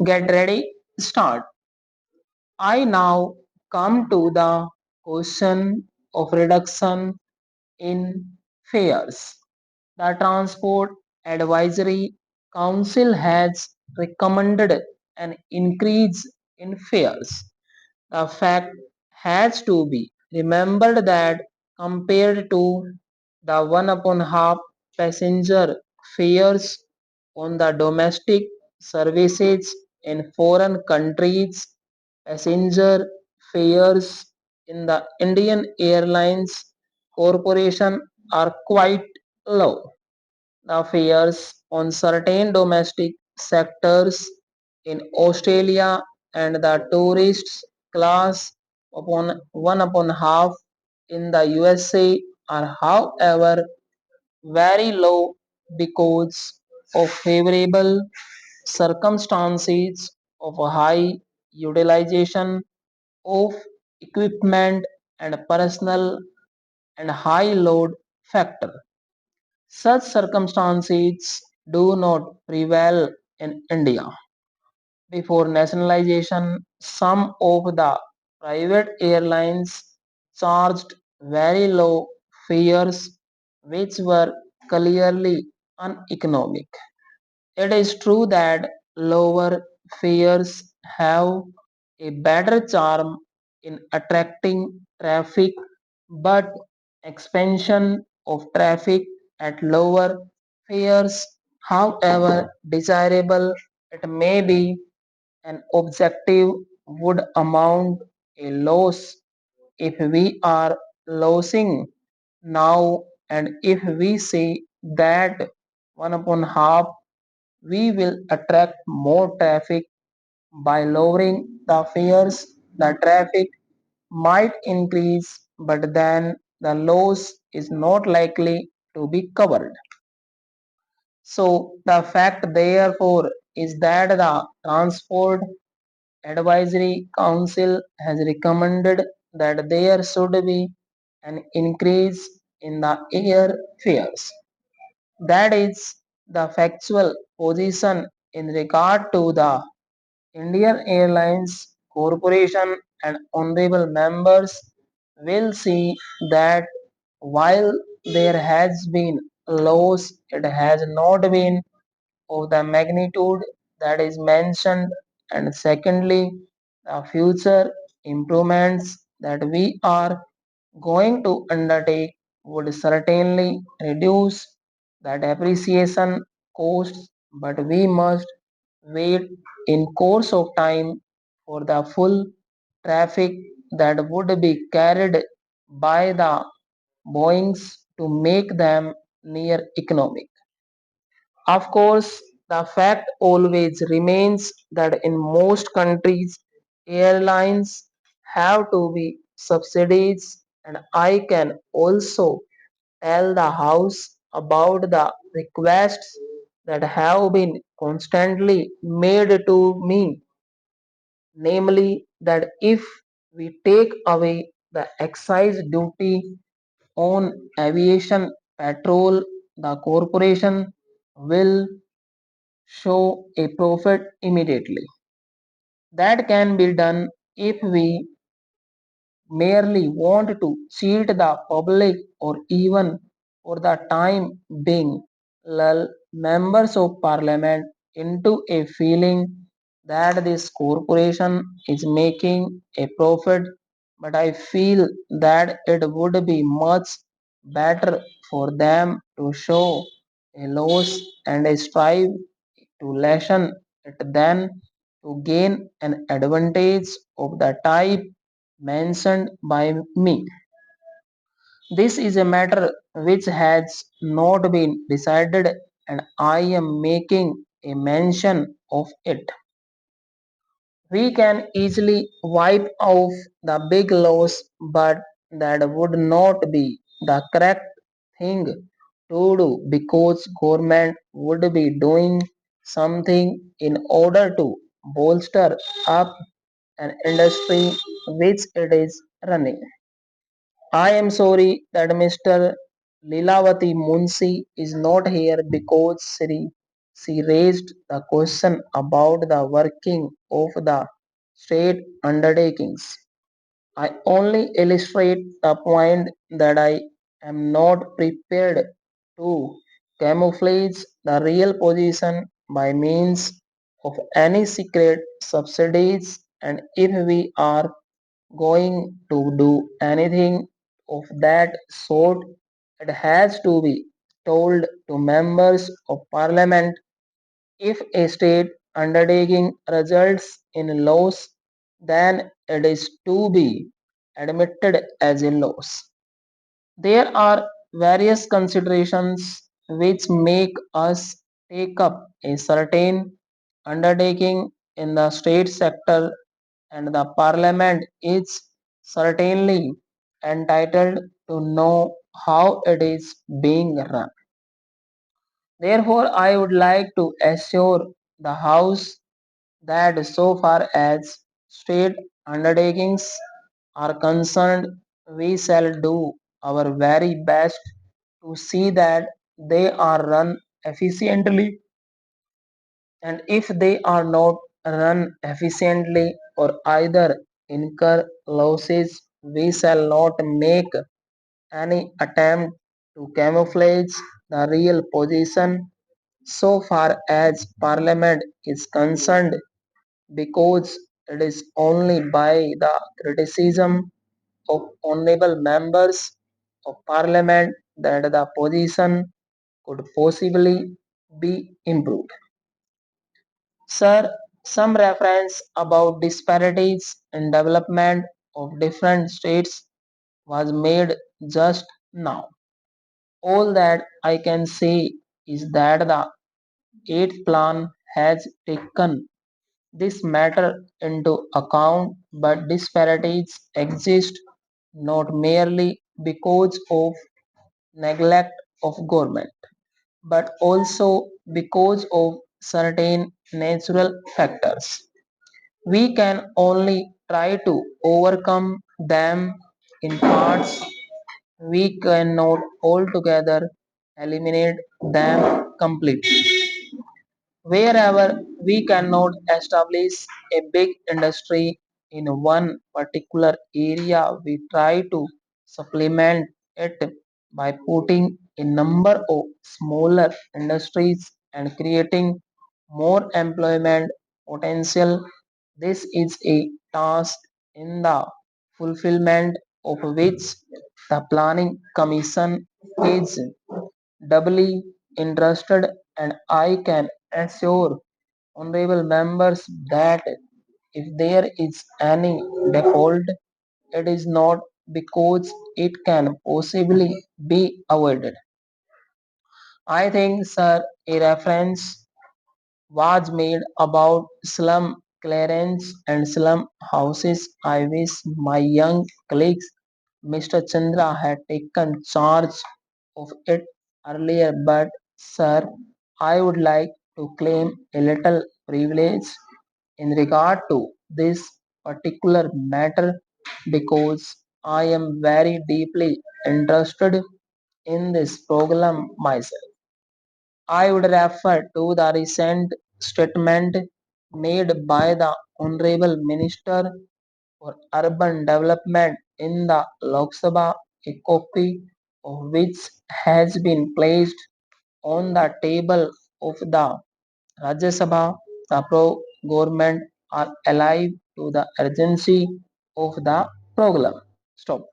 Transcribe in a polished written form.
Get ready, start. I now come to the question of reduction in fares. The Transport Advisory Council has recommended an increase in fares. The fact has to be remembered that compared to the one upon half passenger fares on the domestic services in foreign countries, passenger fares in the Indian Airlines Corporation are quite low. The fares on certain domestic sectors in Australia and the tourists class upon one upon half in the USA are however very low because of favorable circumstances of a high utilization of equipment and personnel and high load factor. Such circumstances do not prevail in India. Before nationalization, some of the private airlines charged very low fares which were clearly uneconomic. It is true that lower fares have a better charm in attracting traffic, but expansion of traffic at lower fares, however desirable it may be, an objective would amount a loss if we are losing now and if we say that one upon half we will attract more traffic by lowering the fares. The traffic might increase, but then the loss is not likely to be covered. So, the fact therefore is that the Transport Advisory Council has recommended that there should be an increase in the air fares. That is the factual position in regard to the Indian Airlines Corporation, and honorable members will see that while there has been loss, it has not been of the magnitude that is mentioned, and secondly, the future improvements that we are going to undertake would certainly reduce the depreciation costs, but we must wait in course of time for the full traffic that would be carried by the Boeings to make them near economic. Of course, the fact always remains that in most countries, airlines have to be subsidies, and I can also tell the House about the requests that have been constantly made to me, namely, that if we take away the excise duty on aviation petrol, the corporation will show a profit immediately. That can be done if we merely want to cheat the public or even for the time being lull members of parliament into a feeling that this corporation is making a profit, but I feel that it would be much better for them to show a loss and strive to lessen it than to gain an advantage of the type mentioned by me. This is a matter which has not been decided, and I am making a mention of it. We can easily wipe off the big loss, but that would not be the correct thing to do because government would be doing something in order to bolster up an industry which it is running. I am sorry that Mr. Lilavati Munshi is not here because Sri she raised the question about the working of the state undertakings. I only illustrate the point that I am not prepared to camouflage the real position by means of any secret subsidies, and if we are going to do anything of that sort, it has to be told to members of parliament. If a state undertaking results in loss, then it is to be admitted as a loss. There are various considerations which make us take up a certain undertaking in the state sector, and the parliament is certainly entitled to know how it is being run. Therefore, I would like to assure the House that so far as state undertakings are concerned, we shall do our very best to see that they are run efficiently, and if they are not run efficiently or either incur losses, we shall not make any attempt to camouflage the real position so far as Parliament is concerned, because it is only by the criticism of honorable members of Parliament that the position could possibly be improved. Sir, some reference about disparities in development of different states was made just now. All that I can say is that the eighth plan has taken this matter into account, but disparities exist not merely because of neglect of government, but also because of certain natural factors. We can only try to overcome them in parts. We cannot altogether eliminate them completely. Wherever we cannot establish a big industry in one particular area, we try to supplement it by putting a number of smaller industries and creating more employment potential. This is a task in the fulfillment of which the Planning Commission is doubly interested, and I can assure honorable members that if there is any default, it is not because it can possibly be avoided. I think, sir, a reference was made about slum clearance and slum houses. I wish my young colleagues, Mr. Chandra, had taken charge of it earlier, but sir, I would like to claim a little privilege in regard to this particular matter because I am very deeply interested in this program myself. I would refer to the recent statement made by the Honorable Minister for Urban Development in the Lok Sabha, a copy of which has been placed on the table of the Rajya Sabha. The pro-government are alive to the urgency of the program. Stop.